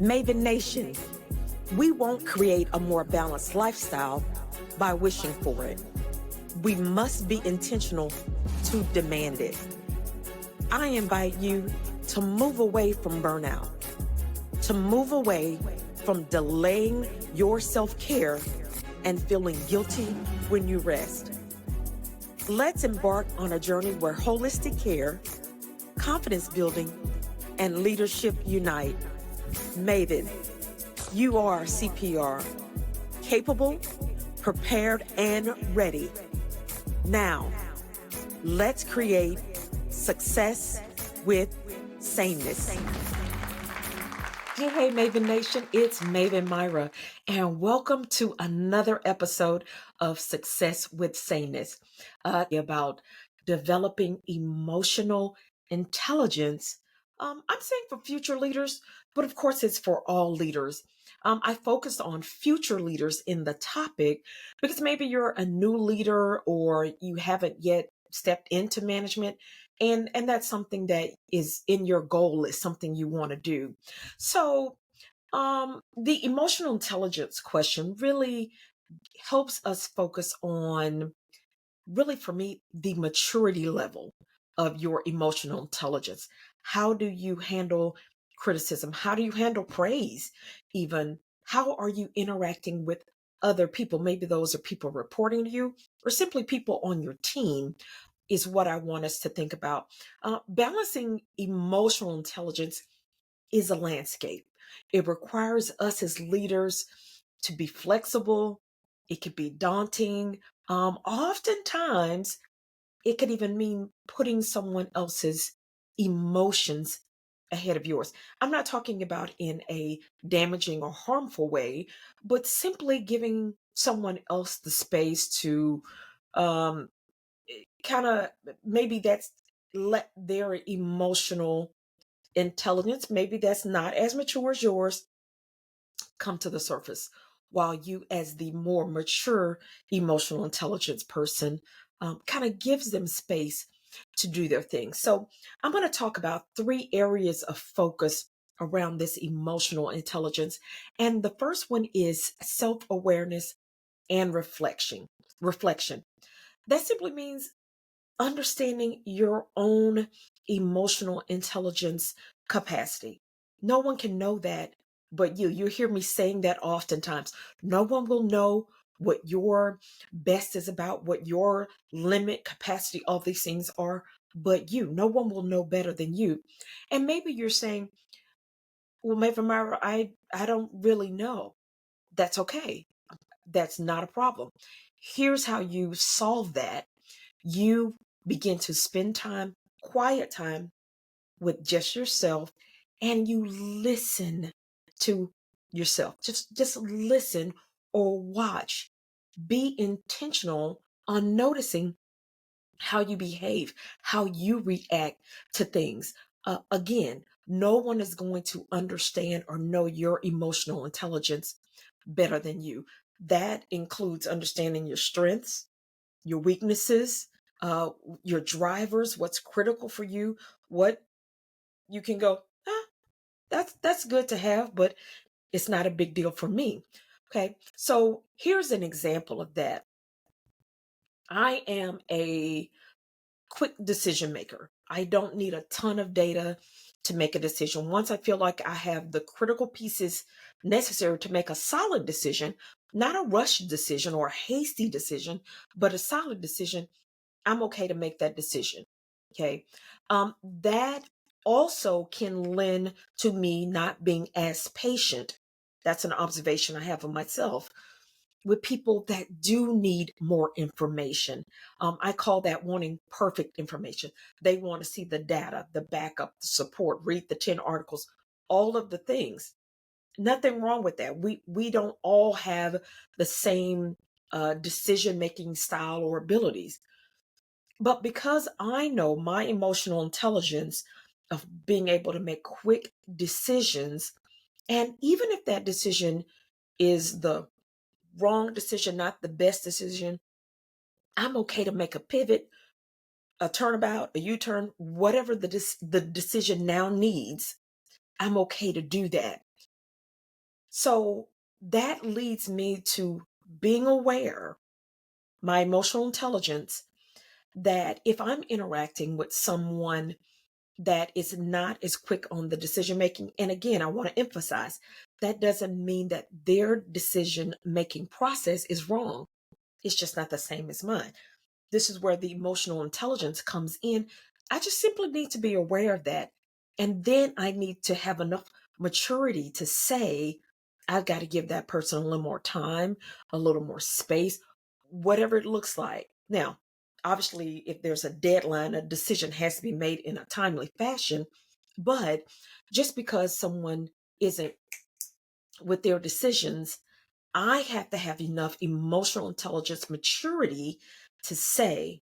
Maven Nation, we won't create a more balanced lifestyle by wishing for it. We must be intentional to demand it. I invite you to move away from burnout, to move away from delaying your self-care and feeling guilty when you rest. Let's embark on a journey where holistic care, confidence building, and leadership unite. Maven, you are CPR, capable, prepared, and ready. Now, let's create success with sameness. Hey, Maven Nation, it's Maven Miara, and welcome to another episode of Success with Sameness, about developing emotional intelligence. I'm saying for future leaders, but of course it's for all leaders. I focused on future leaders in the topic because maybe you're a new leader or you haven't yet stepped into management, and that's something that is in your goal list, something you want to do. So the emotional intelligence question really helps us focus on, really for me, the maturity level of your emotional intelligence. How do you handle criticism? How do you handle praise? Even how are you interacting with other people? Maybe those are people reporting to you or simply people on your team is what I want us to think about. Balancing emotional intelligence is a landscape. It requires us as leaders to be flexible. It could be daunting. Oftentimes, it could even mean putting someone else's emotions ahead of yours. I'm not talking about in a damaging or harmful way, but simply giving someone else the space to um, kind of, maybe that's let their emotional intelligence, maybe that's not as mature as yours, come to the surface, while you, as the more mature emotional intelligence person, kind of gives them space to do their thing. So I'm going to talk about 3 areas of focus around this emotional intelligence. And the first one is self-awareness and reflection. That simply means understanding your own emotional intelligence capacity. No one can know that but you. You hear me saying that oftentimes. No one will know what your best is about, what your limit, capacity, all these things are, but you. No one will know better than you. And maybe you're saying, well, Maven Myra, I don't really know. That's okay. That's not a problem. Here's how you solve that. You begin to spend time, quiet time with just yourself, and you listen to yourself. Just listen or watch. Be intentional on noticing how you behave, how you react to things. Again, no one is going to understand or know your emotional intelligence better than you. That includes understanding your strengths, your weaknesses, uh, your drivers, what's critical for you, what you can go, that's good to have, but it's not a big deal for me. Okay, so here's an example of that. I am a quick decision maker. I don't need a ton of data to make a decision. Once I feel like I have the critical pieces necessary to make a solid decision, not a rushed decision or a hasty decision, but a solid decision, I'm okay to make that decision. Okay. That also can lend to me not being as patient. That's an observation I have of myself with people that do need more information. I call that wanting perfect information. They want to see the data, the backup, the support, read the 10 articles, all of the things. Nothing wrong with that. We don't all have the same decision making style or abilities. But because I know my emotional intelligence of being able to make quick decisions, and even if that decision is the wrong decision, not the best decision, I'm okay to make a pivot, a turnabout, a U-turn, whatever the decision now needs. I'm okay to do that. So that leads me to being aware, my emotional intelligence, that if I'm interacting with someone that is not as quick on the decision making, and again, I want to emphasize that doesn't mean that their decision making process is wrong. It's just not the same as mine. This is where the emotional intelligence comes in. I just simply need to be aware of that. And then I need to have enough maturity to say, I've got to give that person a little more time, a little more space, whatever it looks like. Now, obviously, if there's a deadline, a decision has to be made in a timely fashion. But just because someone isn't with their decisions, I have to have enough emotional intelligence, maturity to say,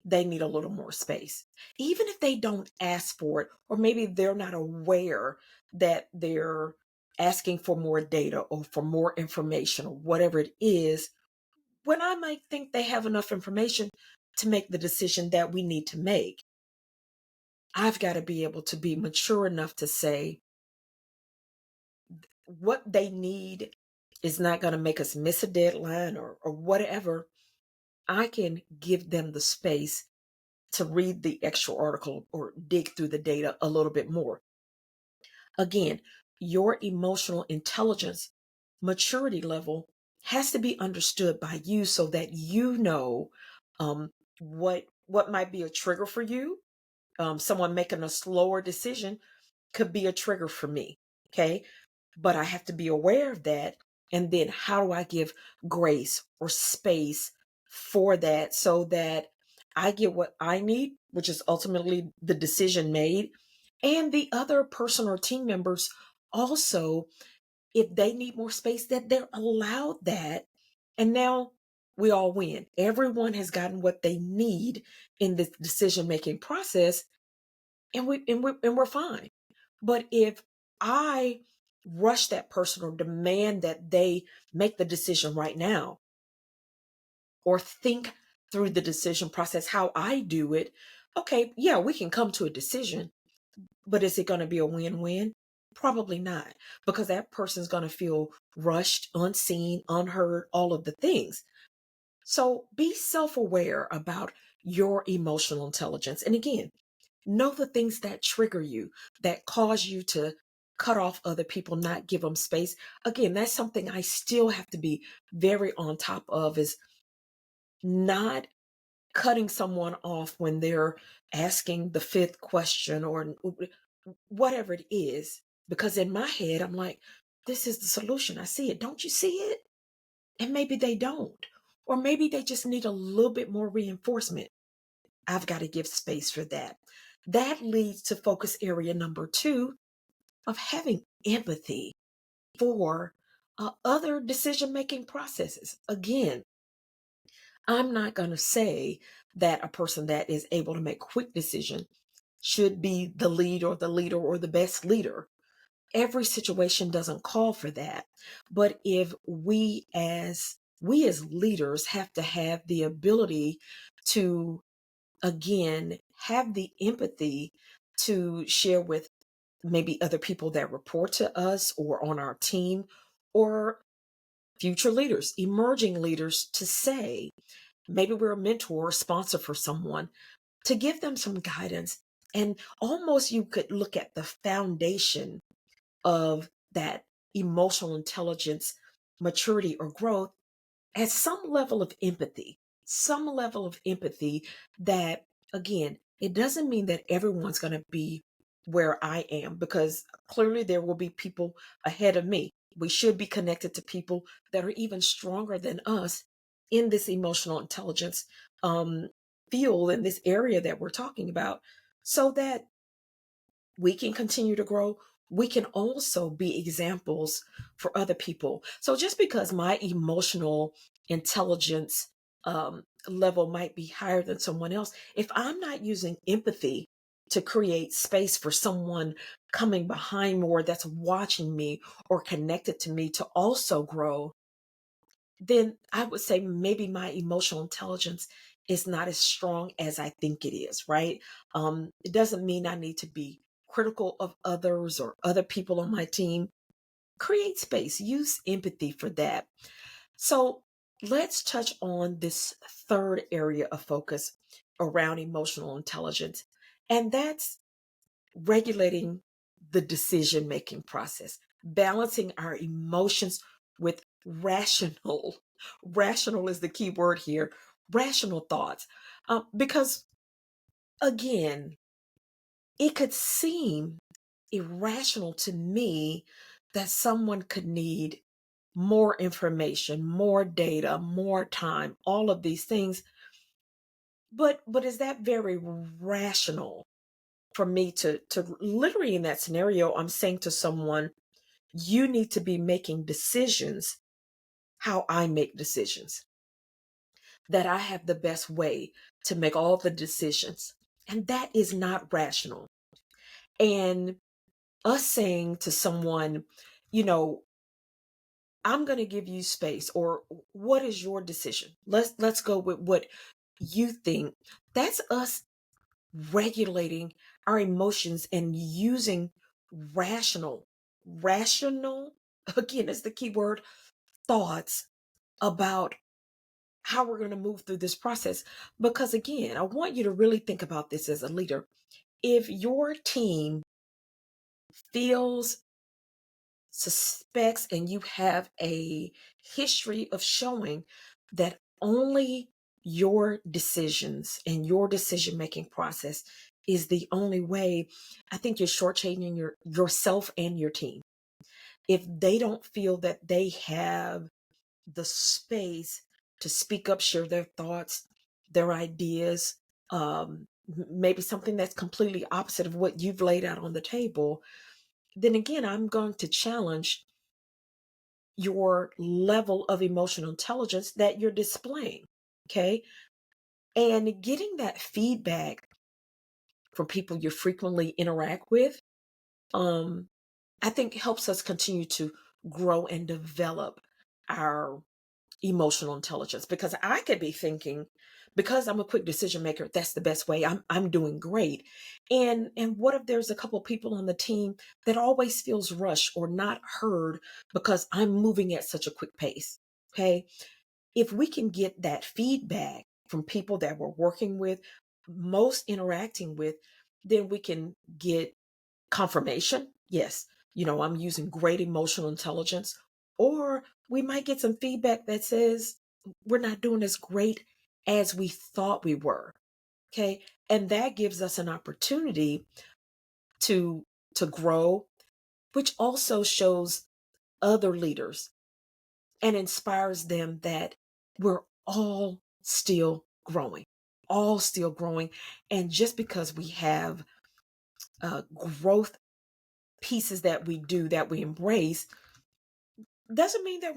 they need a little more space. Even if they don't ask for it, or maybe they're not aware that they're asking for more data or for more information or whatever it is, when I might think they have enough information to make the decision that we need to make, I've got to be able to be mature enough to say what they need is not going to make us miss a deadline or whatever. I can give them the space to read the extra article or dig through the data a little bit more. Again, your emotional intelligence maturity level has to be understood by you so that you know um, what might be a trigger for you. Someone making a slower decision could be a trigger for me. Okay. But I have to be aware of that. And then how do I give grace or space for that so that I get what I need, which is ultimately the decision made. And the other person or team members also, if they need more space, that they're allowed that. And now we all win. Everyone has gotten what they need in this decision making process, and we're fine. But if I rush that person or demand that they make the decision right now, or think through the decision process how I do it, okay, yeah, we can come to a decision, but is it going to be a win-win? Probably not, because that person's going to feel rushed, unseen, unheard, all of the things. So be self-aware about your emotional intelligence. And again, know the things that trigger you, that cause you to cut off other people, not give them space. Again, that's something I still have to be very on top of, is not cutting someone off when they're asking the fifth question or whatever it is. Because in my head, I'm like, this is the solution. I see it. Don't you see it? And maybe they don't. Or maybe they just need a little bit more reinforcement. I've got to give space for that. That leads to focus area number 2 of having empathy for other decision making processes. Again, I'm not going to say that a person that is able to make quick decision should be the lead or the leader or the best leader. Every situation doesn't call for that. But if we as leaders have to have the ability to, again, have the empathy to share with maybe other people that report to us or on our team, or future leaders, emerging leaders, to say, maybe we're a mentor or sponsor for someone, to give them some guidance. And almost you could look at the foundation of that emotional intelligence, maturity, or growth as some level of empathy, some level of empathy that, again, it doesn't mean that everyone's going to be where I am, because clearly there will be people ahead of me. We should be connected to people that are even stronger than us in this emotional intelligence um, field, in this area that we're talking about, so that we can continue to grow. We can also be examples for other people. So just because my emotional intelligence level might be higher than someone else, if I'm not using empathy to create space for someone coming behind me or that's watching me or connected to me to also grow, then I would say maybe my emotional intelligence is not as strong as I think it is, right? It doesn't mean I need to be critical of others or other people on my team. create space, use empathy for that. So let's touch on this third area of focus around emotional intelligence, and that's regulating the decision making process, balancing our emotions with rational. Rational is the key word here, rational thoughts. Because again, it could seem irrational to me that someone could need more information, more data, more time, all of these things. But is that very rational for me to literally in that scenario, I'm saying to someone, you need to be making decisions how I make decisions, that I have the best way to make all the decisions. And that is not rational. And us saying to someone, you know, I'm going to give you space, or what is your decision? Let's go with what you think. That's us regulating our emotions and using rational, again, is the key word, thoughts about how we're going to move through this process. Because again, I want you to really think about this as a leader. If your team feels, suspects, and you have a history of showing that only your decisions and your decision making process is the only way, I think you're shortchanging yourself and your team. If they don't feel that they have the space to speak up, share their thoughts, their ideas, maybe something that's completely opposite of what you've laid out on the table, then again, I'm going to challenge your level of emotional intelligence that you're displaying. Okay. And getting that feedback from people you frequently interact with, um, I think helps us continue to grow and develop our emotional intelligence. Because I could be thinking, because I'm a quick decision maker, that's the best way. I'm doing great. And what if there's a couple of people on the team that always feels rushed or not heard because I'm moving at such a quick pace? Okay. If we can get that feedback from people that we're working with, most interacting with, then we can get confirmation. Yes, I'm using great emotional intelligence. Or we might get some feedback that says we're not doing as great as we thought we were. Okay. And that gives us an opportunity to to grow, which also shows other leaders and inspires them that we're all still growing. And just because we have growth pieces that we do, that we embrace, doesn't mean that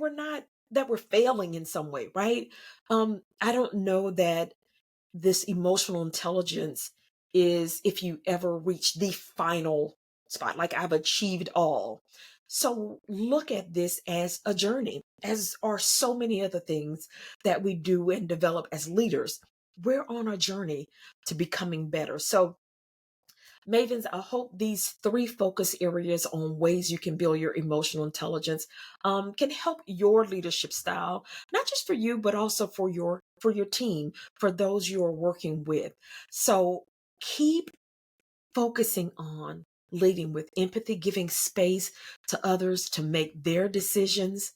we're failing in some way, right? I don't know that this emotional intelligence is if you ever reach the final spot, like I've achieved all. So look at this as a journey, as are so many other things that we do and develop as leaders. We're on a journey to becoming better. So Mavens, I hope these three focus areas on ways you can build your emotional intelligence can help your leadership style, not just for you, but also for your team, for those you are working with. So keep focusing on leading with empathy, giving space to others to make their decisions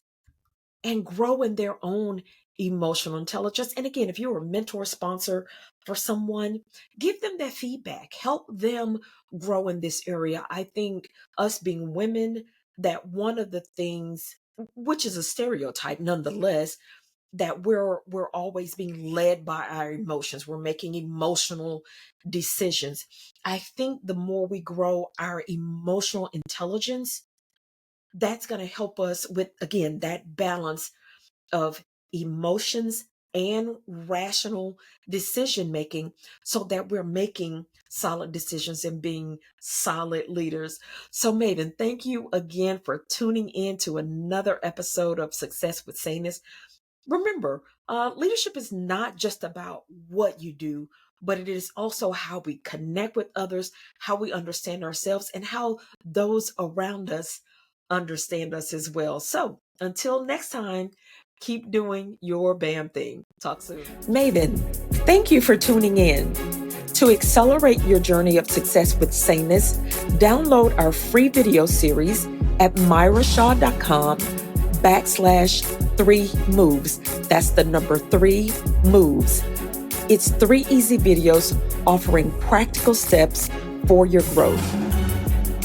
and grow in their own emotional intelligence. And again, if you're a mentor sponsor for someone, give them that feedback, help them grow in this area. I think us being women, that one of the things, which is a stereotype nonetheless, that we're always being led by our emotions. We're making emotional decisions. I think the more we grow our emotional intelligence, that's going to help us with, again, that balance of emotions and rational decision making, so that we're making solid decisions and being solid leaders. So, Maven, thank you again for tuning in to another episode of Success with Sanus. Remember, leadership is not just about what you do, but it is also how we connect with others, how we understand ourselves, and how those around us understand us as well. So until next time, keep doing your BAM thing. Talk soon. Maven, thank you for tuning in. To accelerate your journey of success with saneness, download our free video series at myrashaw.com/3moves. That's the number 3 moves. It's 3 easy videos offering practical steps for your growth.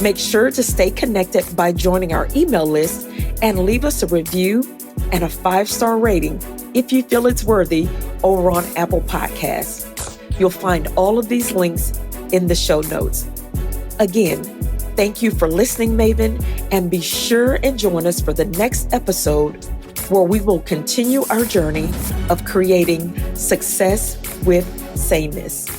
Make sure to stay connected by joining our email list and leave us a review and a 5-star rating if you feel it's worthy over on Apple Podcasts. You'll find all of these links in the show notes. Again, thank you for listening, Maven, and be sure and join us for the next episode where we will continue our journey of creating success with saneness.